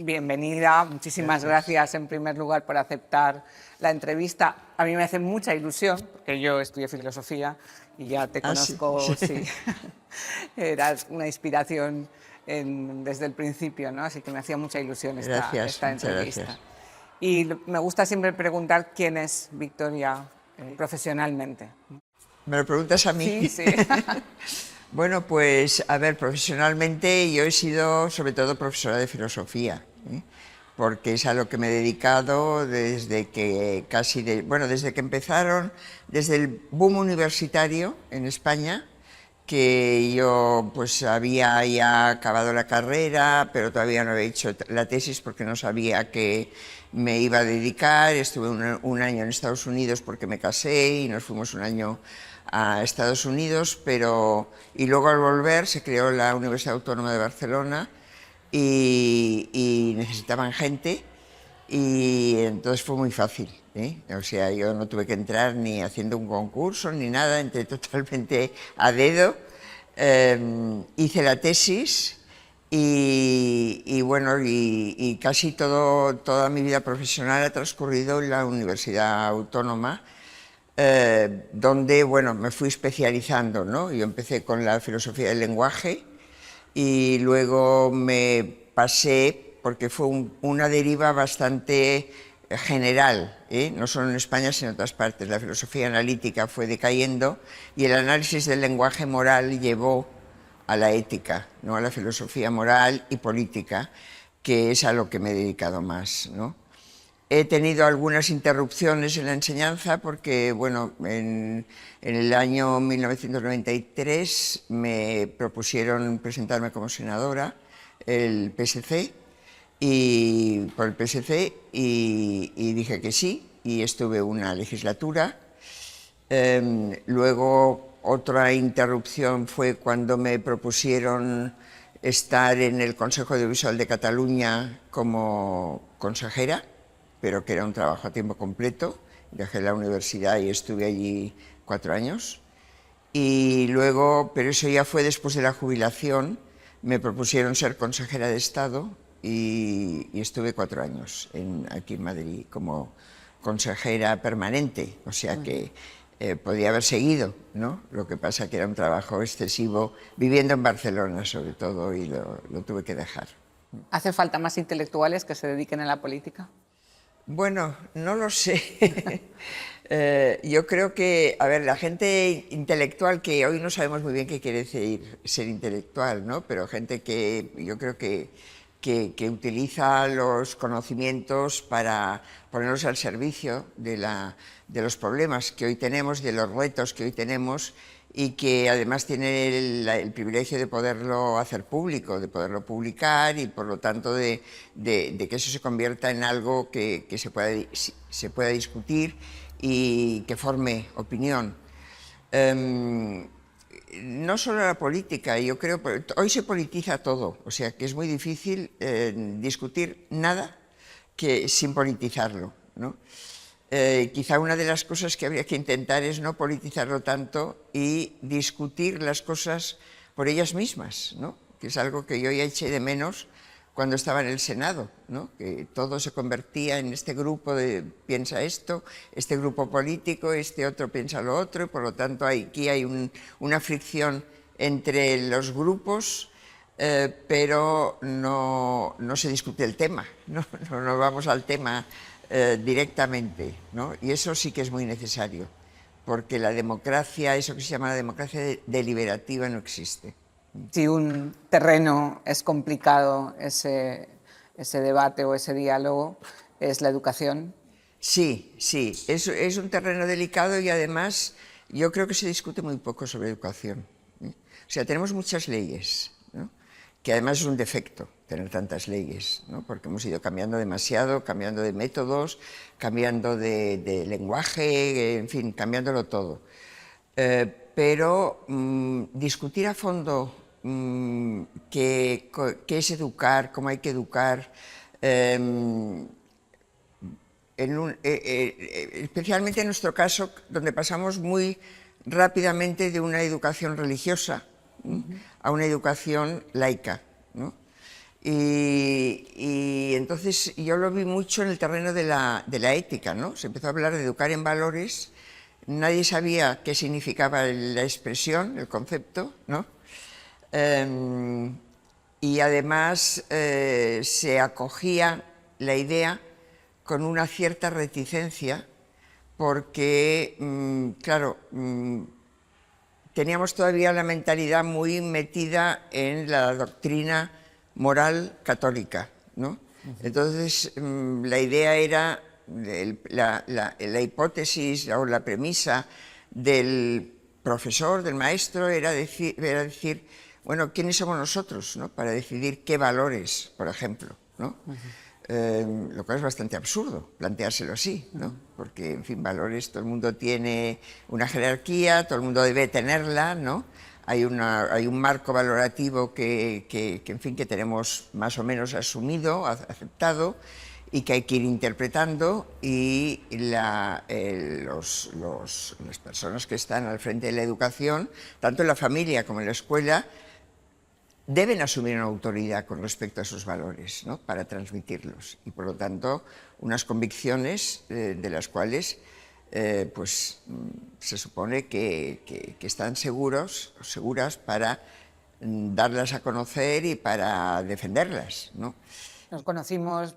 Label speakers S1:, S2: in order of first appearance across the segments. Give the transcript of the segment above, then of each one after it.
S1: bienvenida. Muchísimas gracias en primer lugar por aceptar la entrevista. A mí me hace mucha ilusión, porque yo estudié filosofía y ya te conozco, sí. Eras una inspiración desde el principio, ¿no? Así que me hacía mucha ilusión esta entrevista. Gracias. Y me gusta siempre preguntar quién es Victoria profesionalmente.
S2: ¿Me lo preguntas a mí?
S1: Sí, sí.
S2: Bueno, pues, a ver, profesionalmente yo he sido sobre todo profesora de filosofía, porque es a lo que me he dedicado desde que desde que empezaron, desde el boom universitario en España, que yo pues había ya acabado la carrera, pero todavía no había hecho la tesis porque no sabía a qué me iba a dedicar. Estuve un año en Estados Unidos porque me casé y nos fuimos un año a Estados Unidos, y luego al volver se creó la Universidad Autónoma de Barcelona y necesitaban gente, y entonces fue muy fácil, O sea, yo no tuve que entrar ni haciendo un concurso ni nada, entré totalmente a dedo, hice la tesis y casi toda mi vida profesional ha transcurrido en la Universidad Autónoma, donde, me fui especializando, ¿no? Yo empecé con la filosofía del lenguaje y luego me pasé, porque fue una deriva bastante general, no solo en España sino en otras partes. La filosofía analítica fue decayendo y el análisis del lenguaje moral llevó a la ética, ¿no? A la filosofía moral y política, que es a lo que me he dedicado más, ¿no? He tenido algunas interrupciones en la enseñanza porque, en el año 1993 me propusieron presentarme como senadora por el PSC y dije que sí, y estuve una legislatura. Luego otra interrupción fue cuando me propusieron estar en el Consejo Audiovisual de Cataluña como consejera, pero que era un trabajo a tiempo completo. Dejé la universidad y estuve allí 4 años. Y luego, pero eso ya fue después de la jubilación, me propusieron ser consejera de Estado y estuve 4 años aquí en Madrid como consejera permanente, o sea que podía haber seguido, ¿no? Lo que pasa que era un trabajo excesivo, viviendo en Barcelona sobre todo, y lo tuve que dejar.
S1: ¿Hace falta más intelectuales que se dediquen a la política?
S2: Bueno, no lo sé. Yo creo que, la gente intelectual, que hoy no sabemos muy bien qué quiere decir ser intelectual, ¿no? Pero gente que yo creo que utiliza los conocimientos para ponerlos al servicio de los problemas que hoy tenemos, de los retos que hoy tenemos, y que además tiene el privilegio de poderlo hacer público, de poderlo publicar, y por lo tanto de que eso se convierta en algo que se pueda discutir y que forme opinión. No solo la política, yo creo, hoy se politiza todo, o sea que es muy difícil discutir nada sin politizarlo, ¿no? Quizá una de las cosas que habría que intentar es no politizarlo tanto y discutir las cosas por ellas mismas, ¿no? Que es algo que yo ya eché de menos cuando estaba en el Senado, ¿no? Que todo se convertía en este grupo de piensa esto, este grupo político, este otro piensa lo otro, y por lo tanto aquí hay una fricción entre los grupos, pero no se discute el tema, no vamos al tema directamente, ¿no? Y eso sí que es muy necesario, porque la democracia, eso que se llama la democracia deliberativa, no existe.
S1: Si un terreno es complicado, ese debate o ese diálogo, ¿es la educación?
S2: Sí, es un terreno delicado, y además yo creo que se discute muy poco sobre educación, O sea, tenemos muchas leyes, ¿no? Que además es un defecto tener tantas leyes, ¿no? Porque hemos ido cambiando demasiado, cambiando de métodos, cambiando de lenguaje, en fin, cambiándolo todo. Pero discutir a fondo qué es educar, cómo hay que educar, especialmente en nuestro caso, donde pasamos muy rápidamente de una educación religiosa a una educación laica, ¿no? Y entonces yo lo vi mucho en el terreno de la ética, ¿no? Se empezó a hablar de educar en valores, nadie sabía qué significaba la expresión, el concepto, ¿no? Y además se acogía la idea con una cierta reticencia porque, claro, teníamos todavía la mentalidad muy metida en la doctrina moral católica, ¿no? Entonces, la idea era, la hipótesis o la premisa del profesor, del maestro, era decir, bueno, ¿quiénes somos nosotros, ¿no? Para decidir qué valores, por ejemplo, ¿no? Lo cual es bastante absurdo planteárselo así, ¿no? Porque, en fin, valores, todo el mundo tiene una jerarquía, todo el mundo debe tenerla, ¿no? Hay un marco valorativo que, en fin, que tenemos más o menos asumido, aceptado, y que hay que ir interpretando, y las personas que están al frente de la educación, tanto en la familia como en la escuela, deben asumir una autoridad con respecto a esos valores, ¿no? Para transmitirlos, y por lo tanto unas convicciones de las cuales pues se supone que están seguras para darlas a conocer y para defenderlas, ¿no?
S1: Nos conocimos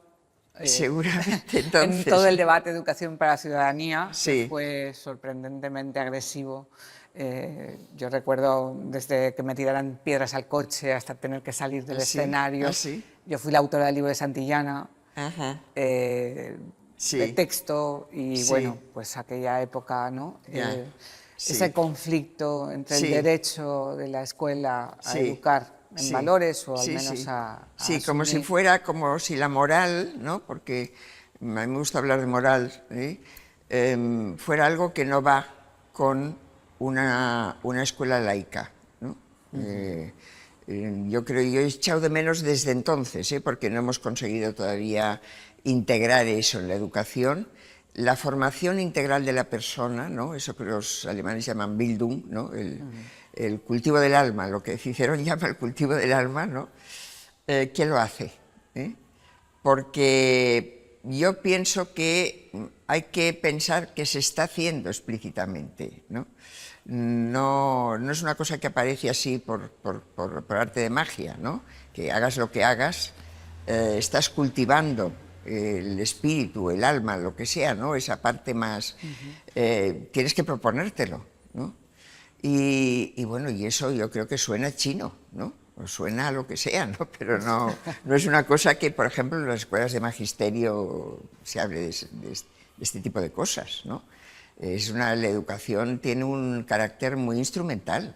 S2: Seguramente, entonces.
S1: en todo el debate de educación para la ciudadanía,
S2: Sí.
S1: que fue sorprendentemente agresivo. Yo recuerdo desde que me tiraran piedras al coche hasta tener que salir del escenario.
S2: ¿Sí?
S1: Yo fui la autora del libro de Santillana,
S2: Sí.
S1: de texto, y
S2: Sí.
S1: bueno, pues aquella época, ¿no?
S2: Sí.
S1: Ese conflicto entre el
S2: Sí.
S1: derecho de la escuela a educar en
S2: Sí.
S1: valores, o al
S2: Sí,
S1: menos
S2: sí.
S1: a
S2: Sí, como si
S1: asumir.
S2: fuera, como si la moral, ¿no? Porque a mí me gusta hablar de moral, fuera algo que no va con una escuela laica, ¿no? Yo creo, yo he echado de menos desde entonces, porque no hemos conseguido todavía integrar eso en la educación, la formación integral de la persona, ¿no? Eso que los alemanes llaman Bildung, ¿no? El cultivo del alma, lo que Cicerón llama el cultivo del alma, ¿no? ¿Quién lo hace? Porque yo pienso que hay que pensar que se está haciendo explícitamente, ¿no? No es una cosa que aparece así por arte de magia, ¿no? Que hagas lo que hagas, estás cultivando el espíritu, el alma, lo que sea, ¿no? Esa parte más, tienes que proponértelo, ¿no? Y bueno, y eso yo creo que suena chino, ¿no? O suena a lo que sea, ¿no? Pero no es una cosa que, por ejemplo, en las escuelas de magisterio se hable de este tipo de cosas, ¿no? La educación tiene un carácter muy instrumental.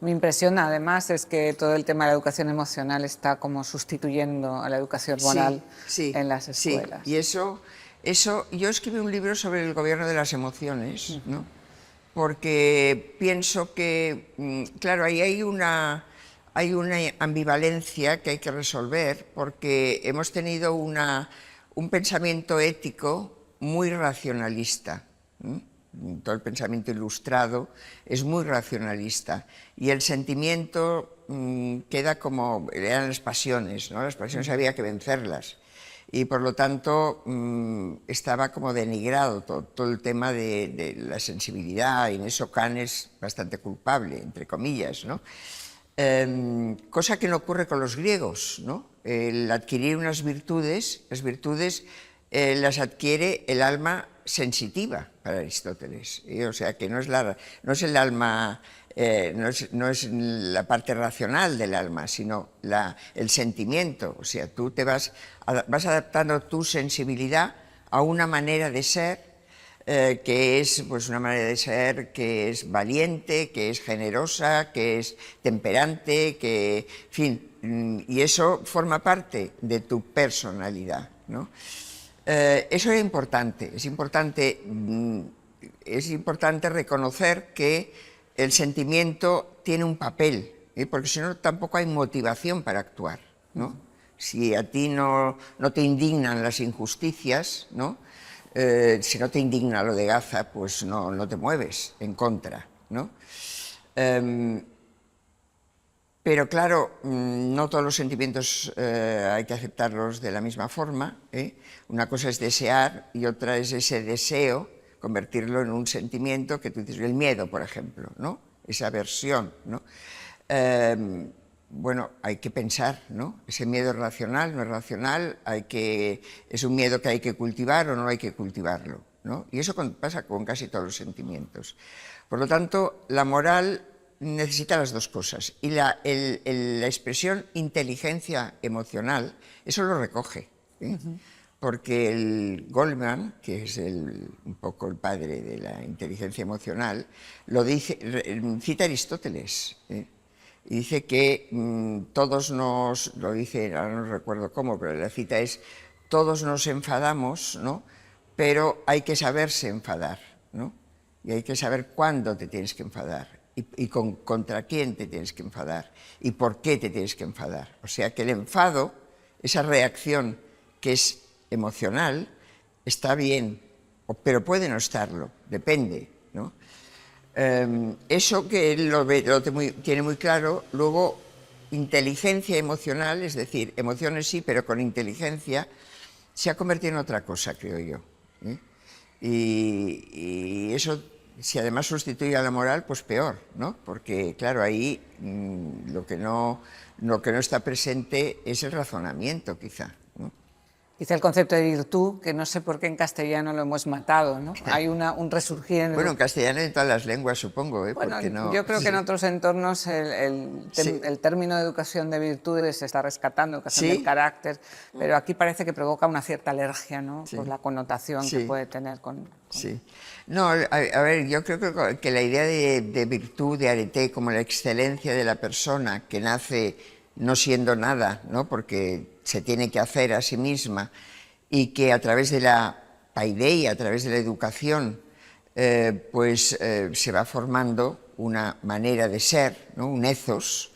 S1: Mi impresión, además, es que todo el tema de la educación emocional está como sustituyendo a la educación moral en las escuelas.
S2: Sí, y eso, yo escribí un libro sobre el gobierno de las emociones, ¿no? Porque pienso que, claro, ahí hay una ambivalencia que hay que resolver, porque hemos tenido un pensamiento ético muy racionalista. Todo el pensamiento ilustrado es muy racionalista, y el sentimiento queda como, eran las pasiones, ¿no? Las pasiones había que vencerlas, y por lo tanto estaba como denigrado todo el tema de la sensibilidad, y en eso Kant es bastante culpable, entre comillas, ¿no? Cosa que no ocurre con los griegos, ¿no? El adquirir unas virtudes, las virtudes las adquiere el alma sensitiva para Aristóteles, o sea que no es el alma, no es la parte racional del alma, sino el sentimiento. O sea, tú te vas adaptando tu sensibilidad a una manera de ser, que es pues una manera de ser que es valiente, que es generosa, que es temperante, que, en fin, y eso forma parte de tu personalidad, ¿no? Eso es importante, es importante reconocer que el sentimiento tiene un papel, porque si no tampoco hay motivación para actuar, ¿no? Si a ti no te indignan las injusticias, ¿no? Si no te indigna lo de Gaza, pues no te mueves en contra, ¿no? Pero claro, no todos los sentimientos hay que aceptarlos de la misma forma, ¿eh? Una cosa es desear y otra es ese deseo, convertirlo en un sentimiento que tú dices, el miedo, por ejemplo, ¿no? Esa aversión, ¿no? Bueno, hay que pensar, ¿no? Ese miedo es racional, no es racional, es un miedo que hay que cultivar o no hay que cultivarlo, ¿no? Y eso pasa con casi todos los sentimientos. Por lo tanto, la moral necesita las dos cosas. Y la expresión inteligencia emocional, eso lo recoge, ¿eh? Porque el Goleman, que es un poco el padre de la inteligencia emocional, lo dice, cita Aristóteles, ¿eh? Y dice que todos lo dice, ahora no recuerdo cómo, pero la cita es, todos nos enfadamos, ¿no? Pero hay que saberse enfadar, ¿no? Y hay que saber cuándo te tienes que enfadar y contra quién te tienes que enfadar y por qué te tienes que enfadar. O sea que el enfado, esa reacción que es emocional, está bien, pero puede no estarlo, depende, ¿no? Eso que él tiene muy claro. Luego, inteligencia emocional, es decir, emociones sí, pero con inteligencia, se ha convertido en otra cosa, creo yo, ¿eh? Y eso, si además sustituye a la moral, pues peor, ¿no? Porque, claro, ahí lo que no está presente es el razonamiento, quizá, ¿no?
S1: Dice el concepto de virtud, que no sé por qué en castellano lo hemos matado, ¿no? Hay un resurgir en
S2: Bueno, en castellano y en todas las lenguas, supongo, ¿eh?
S1: Bueno,
S2: Porque no...
S1: yo creo que en otros entornos el término de educación de virtudes se está rescatando, educación del carácter, pero aquí parece que provoca una cierta alergia, ¿no? Por la connotación que puede tener con...
S2: Sí. No, a ver, yo creo que la idea de virtud, de arete, como la excelencia de la persona que nace no siendo nada, ¿no? Porque se tiene que hacer a sí misma, y que a través de la paideia, a través de la educación, se va formando una manera de ser, ¿no? Un ethos,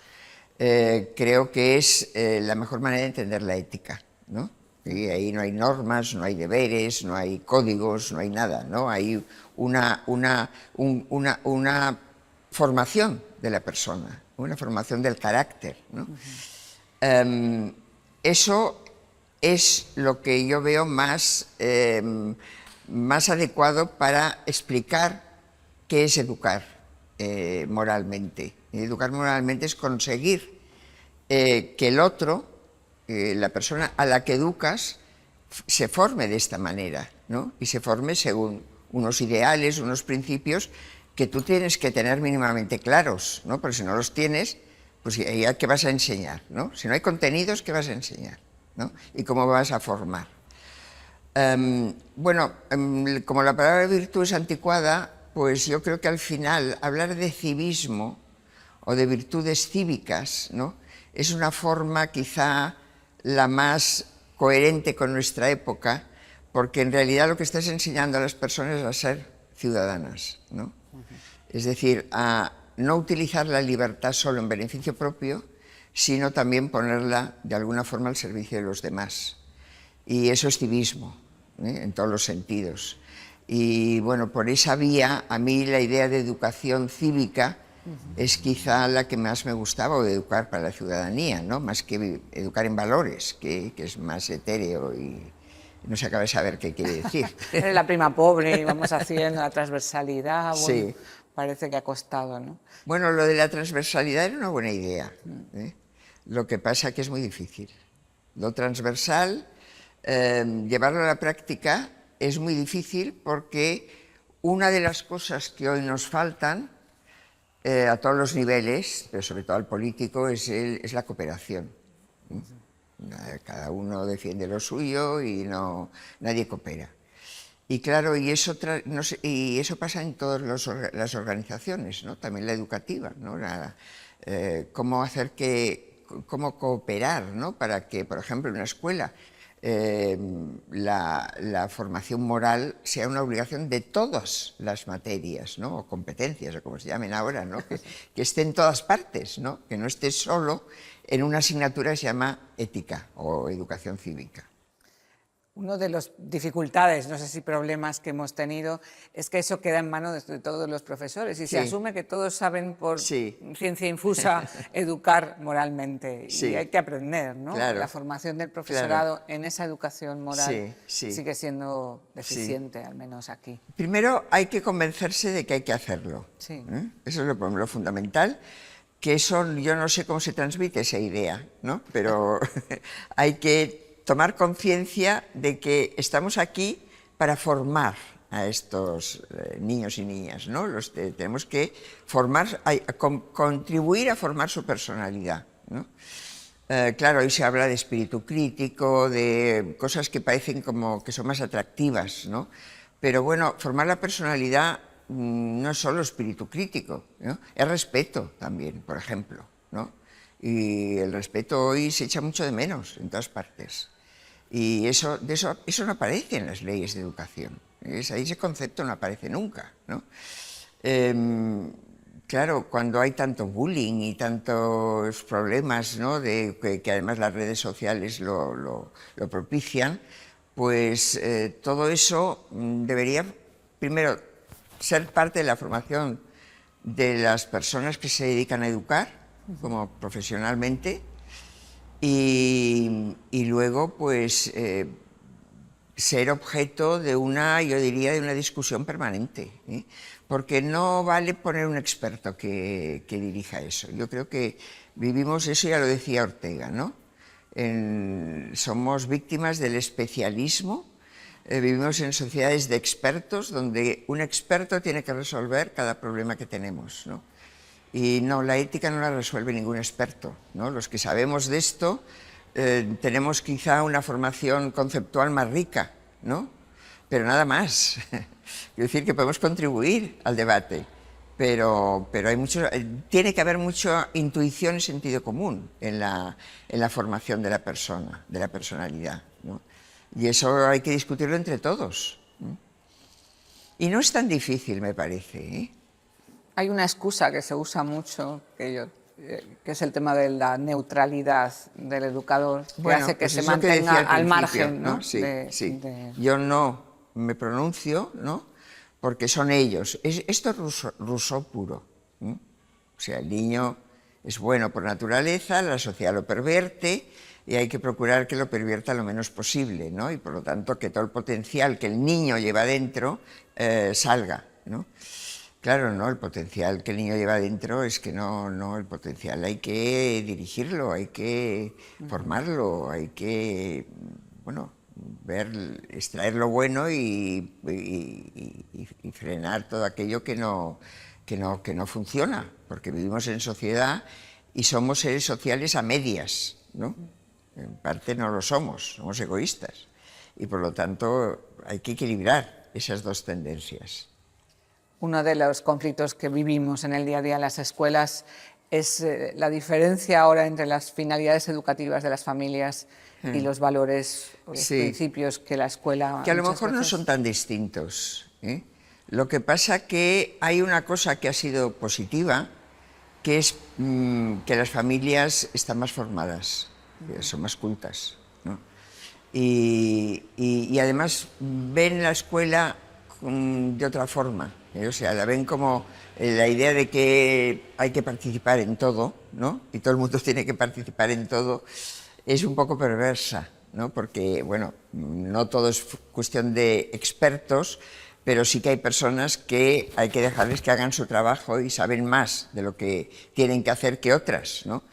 S2: creo que es la mejor manera de entender la ética, ¿no? Y ahí no hay normas, no hay deberes, no hay códigos, no hay nada, ¿no? Hay una formación de la persona, una formación del carácter, ¿no? Eso es lo que yo veo más adecuado para explicar qué es educar moralmente. Educar moralmente es conseguir que el otro, la persona a la que educas, se forme de esta manera, ¿no? Y se forme según unos ideales, unos principios que tú tienes que tener mínimamente claros, ¿no? Porque si no los tienes, pues ya ¿qué vas a enseñar, ¿no? Si no hay contenidos, ¿qué vas a enseñar, ¿no? Y cómo vas a formar. Bueno, como la palabra virtud es anticuada, pues yo creo que al final hablar de civismo o de virtudes cívicas, ¿no? Es una forma quizá la más coherente con nuestra época, porque en realidad lo que estás enseñando a las personas es a ser ciudadanas, ¿no? Es decir, a no utilizar la libertad solo en beneficio propio, sino también ponerla de alguna forma al servicio de los demás. Y eso es civismo, ¿eh? En todos los sentidos. Y bueno, por esa vía, a mí la idea de educación cívica es quizá la que más me gustaba, o de educar para la ciudadanía, ¿no? Más que educar en valores, que es más etéreo y no se acaba de saber qué quiere decir.
S1: Eres la prima pobre y vamos haciendo la transversalidad, bueno,
S2: Sí.
S1: parece que ha costado, ¿no?
S2: Bueno, lo de la transversalidad era una buena idea, ¿eh? Lo que pasa que es muy difícil. Lo transversal, llevarlo a la práctica es muy difícil, porque una de las cosas que hoy nos faltan a todos los niveles, pero sobre todo al político, es la cooperación. Cada uno defiende lo suyo y nadie coopera. Y claro, y eso pasa en todas las organizaciones, ¿no? También la educativa, ¿no? Cómo cooperar, ¿no? Para que, por ejemplo, en una escuela la formación moral sea una obligación de todas las materias, ¿no? O competencias, o como se llamen ahora, ¿no? Que esté en todas partes, ¿no? Que no esté solo en una asignatura que se llama ética o educación cívica.
S1: Una de las dificultades, no sé si problemas que hemos tenido, es que eso queda en manos de todos los profesores y se asume que todos saben por ciencia infusa educar moralmente y hay que aprender, ¿no? La formación del profesorado en esa educación moral sigue siendo deficiente, al menos aquí.
S2: Primero hay que convencerse de que hay que hacerlo. Eso es lo fundamental. Que eso, yo no sé cómo se transmite esa idea, ¿no? Pero hay que tomar conciencia de que estamos aquí para formar a estos niños y niñas, ¿no? Tenemos que formar, contribuir a formar su personalidad, ¿no? Claro, hoy se habla de espíritu crítico, de cosas que parecen como que son más atractivas, ¿no? Pero bueno, formar la personalidad no es solo espíritu crítico, ¿no? Es respeto también, por ejemplo, ¿no? Y el respeto hoy se echa mucho de menos en todas partes. Y eso no aparece en las leyes de educación. Ese concepto no aparece nunca, ¿no? Claro, cuando hay tanto bullying y tantos problemas, ¿no? que además las redes sociales lo propician, pues todo eso debería, primero, ser parte de la formación de las personas que se dedican a educar, como profesionalmente, y luego, pues, ser objeto de yo diría, de una discusión permanente, ¿eh? Porque no vale poner un experto que dirija eso. Yo creo que vivimos eso, ya lo decía Ortega, ¿no? Somos víctimas del especialismo. Vivimos en sociedades de expertos donde un experto tiene que resolver cada problema que tenemos, ¿no? Y no, la ética no la resuelve ningún experto, ¿no? Los que sabemos de esto tenemos quizá una formación conceptual más rica, ¿no? Pero nada más. Quiero decir que podemos contribuir al debate, pero tiene que haber mucha intuición y sentido común en la formación de la persona, de la personalidad, ¿no? Y eso hay que discutirlo entre todos. Y no es tan difícil, me parece, ¿eh?
S1: Hay una excusa que se usa mucho, que es el tema de la neutralidad del educador, que hace que
S2: pues
S1: se mantenga al margen, ¿no?
S2: Sí. Yo no me pronuncio, ¿no? Porque son ellos. Esto es Rousseau puro. O sea, el niño es bueno por naturaleza, la sociedad lo pervierte, y hay que procurar que lo pervierta lo menos posible, ¿no? Y por lo tanto que todo el potencial que el niño lleva dentro salga, ¿no? Claro, no, el potencial que el niño lleva dentro es que no, el potencial hay que dirigirlo, hay que formarlo, hay que, bueno, extraer lo bueno y frenar todo aquello que no funciona, porque vivimos en sociedad y somos seres sociales a medias, ¿no? En parte no lo somos egoístas y por lo tanto hay que equilibrar esas dos tendencias.
S1: Uno de los conflictos que vivimos en el día a día en las escuelas es la diferencia ahora entre las finalidades educativas de las familias y los valores o los principios que la escuela...
S2: Que a lo mejor no son tan distintos, ¿eh? Lo que pasa que hay una cosa que ha sido positiva, que es que las familias están más formadas, son más cultas, ¿no? Y además ven la escuela de otra forma, ¿eh? O sea, la ven como la idea de que hay que participar en todo, ¿no? Y todo el mundo tiene que participar en todo, es un poco perversa, ¿no? Porque, bueno, no todo es cuestión de expertos, pero sí que hay personas que hay que dejarles que hagan su trabajo y saben más de lo que tienen que hacer que otras, ¿no?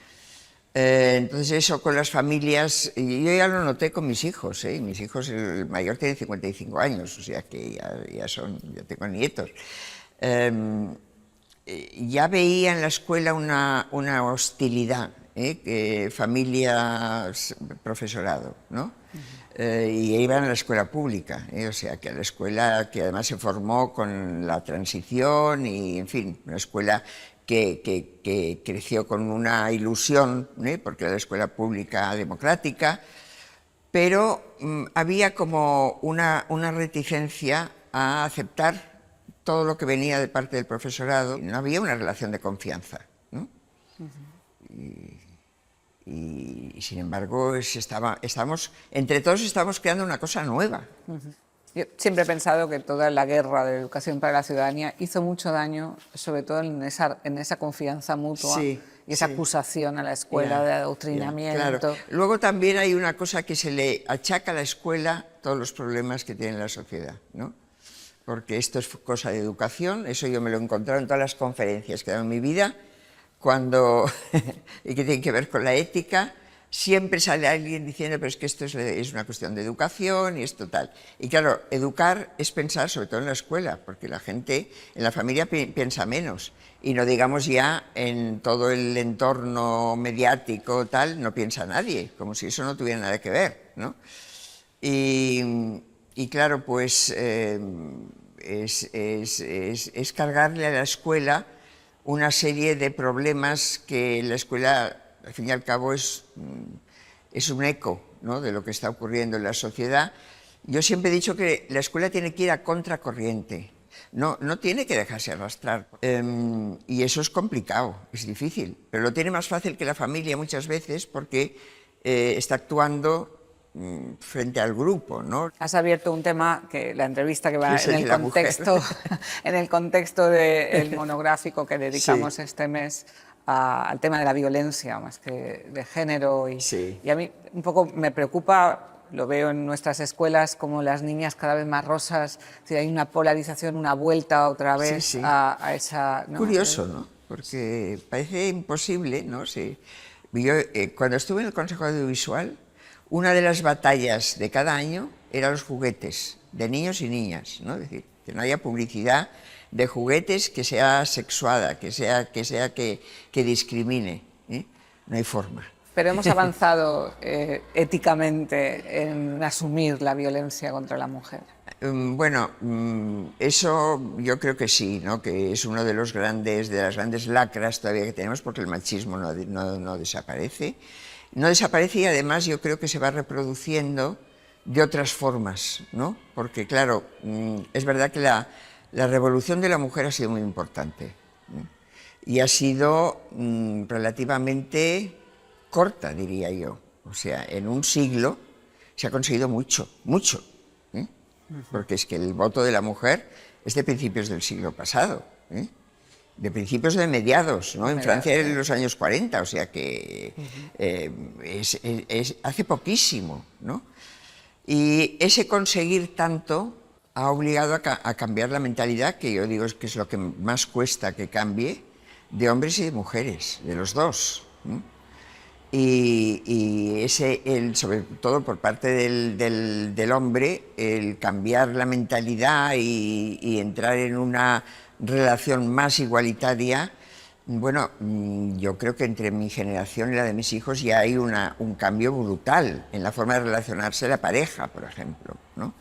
S2: Entonces eso con las familias, yo ya lo noté con mis hijos, ¿eh? Mis hijos, el mayor tiene 55 años, o sea que ya tengo nietos. Ya veía en la escuela una hostilidad, familia, profesorado, ¿no? Y iban a la escuela pública, o sea, que a la escuela que además se formó con la transición y, en fin, una escuela que creció con una ilusión, porque era la escuela pública democrática, pero había como una reticencia a aceptar todo lo que venía de parte del profesorado. No había una relación de confianza, ¿no? y sin embargo entre todos estamos creando una cosa nueva.
S1: Yo siempre he pensado que toda la guerra de educación para la ciudadanía hizo mucho daño, sobre todo en esa confianza mutua y esa acusación a la escuela de adoctrinamiento.
S2: Claro. Luego también hay una cosa que se le achaca a la escuela, todos los problemas que tiene la sociedad, ¿no? Porque esto es cosa de educación, eso yo me lo he encontrado en todas las conferencias que he dado en mi vida, y que tienen que ver con la ética. Siempre sale alguien diciendo, pero es que esto es una cuestión de educación y esto tal. Y claro, educar es pensar sobre todo en la escuela, porque la gente en la familia piensa menos. Y no digamos ya en todo el entorno mediático tal, no piensa nadie, como si eso no tuviera nada que ver, ¿no? Y claro, pues es cargarle a la escuela una serie de problemas que la escuela, al fin y al cabo, es un eco, ¿no?, de lo que está ocurriendo en la sociedad. Yo siempre he dicho que la escuela tiene que ir a contracorriente, no tiene que dejarse arrastrar. Y eso es complicado, es difícil, pero lo tiene más fácil que la familia muchas veces porque está actuando frente al grupo, ¿no?
S1: Has abierto un tema que la entrevista que va en el contexto del monográfico que dedicamos este mes al tema de la violencia más que de género y a mí un poco me preocupa, lo veo en nuestras escuelas, como las niñas cada vez más rosas, si hay una polarización, una vuelta otra vez a esa... ¿no?
S2: Curioso, ¿no? Porque parece imposible, ¿no? Sí. Yo, cuando estuve en el Consejo Audiovisual, una de las batallas de cada año eran los juguetes de niños y niñas, ¿no? Es decir, que no haya publicidad de juguetes que sea sexuada, que discrimine, ¿eh? No hay forma.
S1: Pero hemos avanzado éticamente en asumir la violencia contra la mujer.
S2: Bueno, eso yo creo que sí, ¿no? Que es uno de las grandes lacras todavía que tenemos, porque el machismo no desaparece. No desaparece y además yo creo que se va reproduciendo de otras formas, ¿no? Porque claro, es verdad que la revolución de la mujer ha sido muy importante, ¿no? Y ha sido relativamente corta, diría yo. O sea, en un siglo se ha conseguido mucho, mucho, ¿eh? Porque es que el voto de la mujer es de principios del siglo pasado, ¿eh? De principios de mediados, ¿no? En Francia en los años 40, o sea que hace poquísimo, ¿no? Y ese conseguir tanto ha obligado a cambiar la mentalidad, que yo digo que es lo que más cuesta que cambie, de hombres y de mujeres, de los dos, ¿no? Y sobre todo por parte del hombre, el cambiar la mentalidad y entrar en una relación más igualitaria, bueno, yo creo que entre mi generación y la de mis hijos ya hay un cambio brutal en la forma de relacionarse la pareja, por ejemplo, ¿no?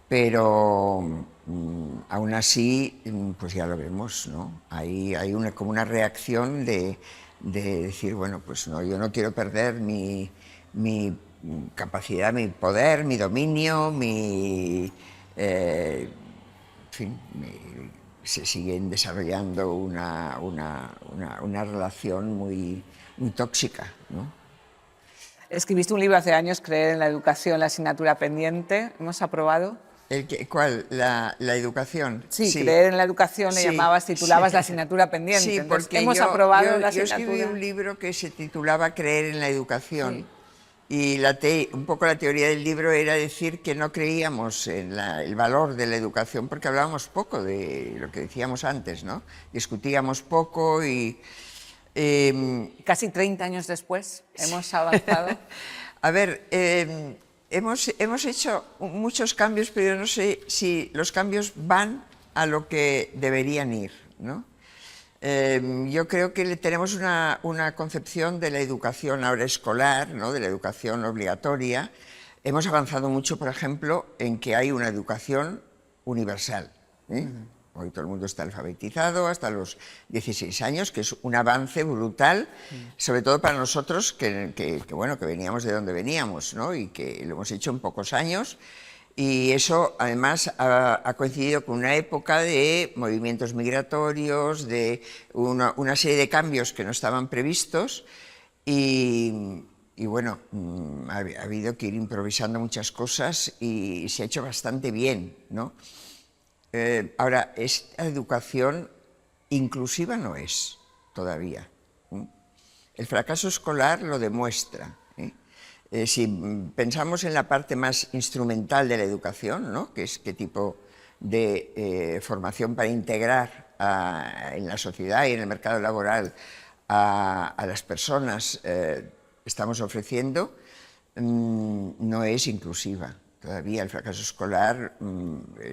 S2: Pero aún así, pues ya lo vemos, ¿no? Hay como una reacción de decir, bueno, pues no, yo no quiero perder mi capacidad, mi poder, mi dominio, en fin, se siguen desarrollando una relación muy tóxica, ¿no?
S1: Escribiste un libro hace años, Creer en la educación, la asignatura pendiente. ¿Hemos aprobado?
S2: ¿Cuál? ¿La educación?
S1: Sí, Creer en la educación, le titulabas la asignatura pendiente.
S2: Sí,
S1: entonces,
S2: porque
S1: hemos aprobado la asignatura.
S2: Yo escribí un libro que se titulaba Creer en la educación. Y un poco la teoría del libro era decir que no creíamos en el valor de la educación porque hablábamos poco de lo que decíamos antes, ¿no? Discutíamos poco y...
S1: Casi 30 años después hemos avanzado.
S2: A ver, hemos hecho muchos cambios, pero yo no sé si los cambios van a lo que deberían ir, ¿no? Yo creo que tenemos una concepción de la educación ahora escolar, ¿no?, de la educación obligatoria. Hemos avanzado mucho, por ejemplo, en que hay una educación universal, ¿eh? Hoy todo el mundo está alfabetizado hasta los 16 años, que es un avance brutal, sobre todo para nosotros que veníamos de donde veníamos, ¿no?, y que lo hemos hecho en pocos años. Y eso, además, ha coincidido con una época de movimientos migratorios, de una serie de cambios que no estaban previstos Y bueno, ha habido que ir improvisando muchas cosas y se ha hecho bastante bien, ¿no? Ahora, esta educación inclusiva no es todavía. El fracaso escolar lo demuestra. Si pensamos en la parte más instrumental de la educación, ¿no?, que es qué tipo de formación para integrar en la sociedad y en el mercado laboral a las personas estamos ofreciendo, no es inclusiva. Todavía el fracaso escolar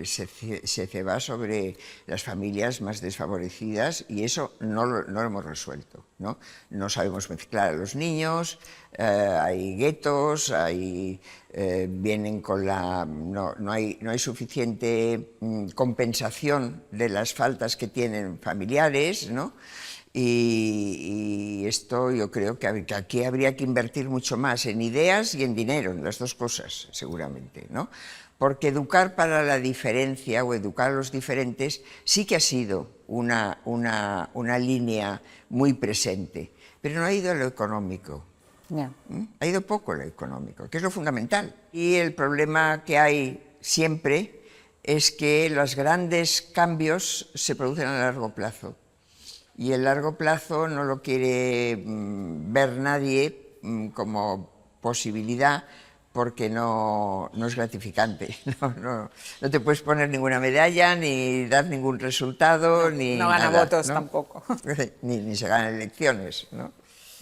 S2: se ceba sobre las familias más desfavorecidas y eso no lo hemos resuelto, ¿no? No sabemos mezclar a los niños, hay guetos, vienen con no hay suficiente compensación de las faltas que tienen familiares, ¿no? Y esto yo creo que aquí habría que invertir mucho más en ideas y en dinero, en las dos cosas, seguramente, ¿no? Porque educar para la diferencia o educar a los diferentes sí que ha sido una línea muy presente, pero no ha ido a lo económico.
S1: Yeah.
S2: Ha ido poco a lo económico, que es lo fundamental. Y el problema que hay siempre es que los grandes cambios se producen a largo plazo. Y el largo plazo no lo quiere ver nadie como posibilidad porque no es gratificante. No te puedes poner ninguna medalla, ni dar ningún resultado, ni
S1: no gana
S2: nada,
S1: votos
S2: ¿no?
S1: Tampoco.
S2: Ni se ganan elecciones, ¿no?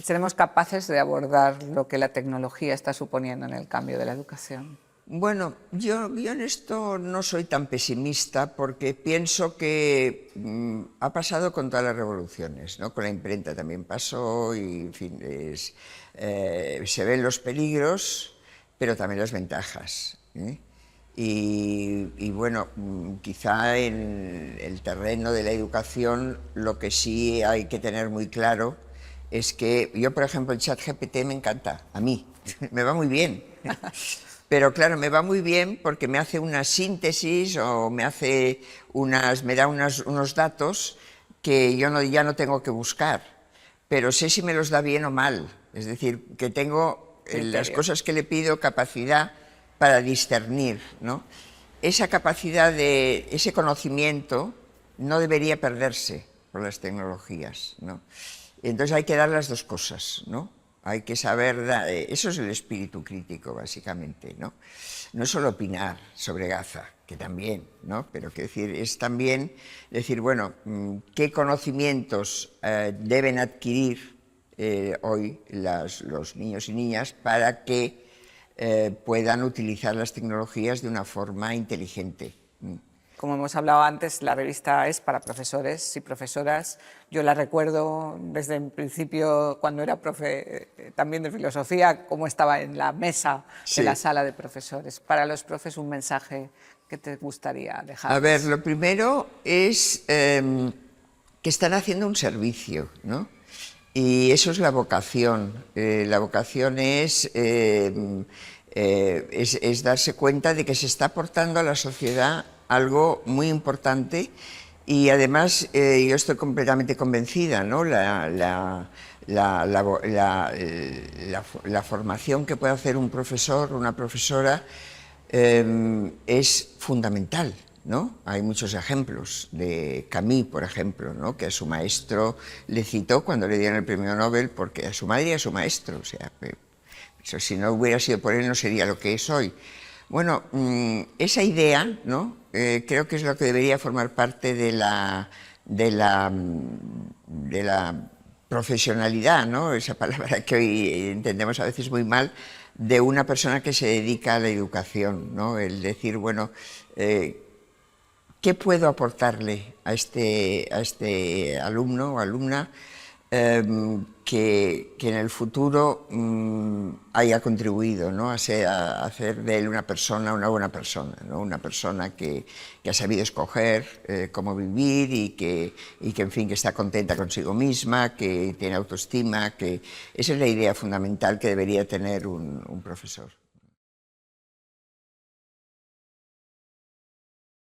S1: ¿Seremos capaces de abordar lo que la tecnología está suponiendo en el cambio de la educación?
S2: Bueno, yo en esto no soy tan pesimista porque pienso que ha pasado con todas las revoluciones, ¿no? Con la imprenta también pasó y, en fin, se ven los peligros, pero también las ventajas, ¿eh? Y bueno, quizá en el terreno de la educación lo que sí hay que tener muy claro es que yo, por ejemplo, el ChatGPT me encanta, a mí, me va muy bien. Pero claro, me va muy bien porque me hace una síntesis o me da unos datos que yo ya no tengo que buscar, pero sé si me los da bien o mal. Es decir, que tengo en las cosas que le pido capacidad para discernir, ¿no? Esa capacidad ese conocimiento no debería perderse por las tecnologías, ¿no? Entonces hay que dar las dos cosas, ¿no? Hay que saber, eso es el espíritu crítico, básicamente, ¿no? No es solo opinar sobre Gaza, que también, ¿no? Pero quiero decir, es también decir, bueno, ¿qué conocimientos deben adquirir hoy los niños y niñas para que puedan utilizar las tecnologías de una forma inteligente?
S1: Como hemos hablado antes, la revista es para profesores y profesoras. Yo la recuerdo desde el principio, cuando era profe también de filosofía, cómo estaba en la mesa de la sala de profesores. Para los profes, un mensaje que te gustaría dejar.
S2: A ver, lo primero es que están haciendo un servicio, ¿no? Y eso es la vocación. La vocación es darse cuenta de que se está aportando a la sociedad algo muy importante y además yo estoy completamente convencida, ¿no? La formación que puede hacer un profesor, una profesora, es fundamental, ¿no? Hay muchos ejemplos de Camus, por ejemplo, ¿no? Que a su maestro le citó cuando le dieron el premio Nobel porque a su madre y a su maestro, o sea, eso, si no hubiera sido por él no sería lo que es hoy. Bueno, esa idea, ¿no? Creo que es lo que debería formar parte de la profesionalidad, ¿no? Esa palabra que hoy entendemos a veces muy mal, de una persona que se dedica a la educación, ¿no? El decir, bueno, ¿qué puedo aportarle a este alumno o alumna que en el futuro haya contribuido, ¿no? a hacer de él una buena persona, ¿no? Una persona que ha sabido escoger cómo vivir y que, en fin, que está contenta consigo misma, que tiene autoestima, que esa es la idea fundamental que debería tener un profesor.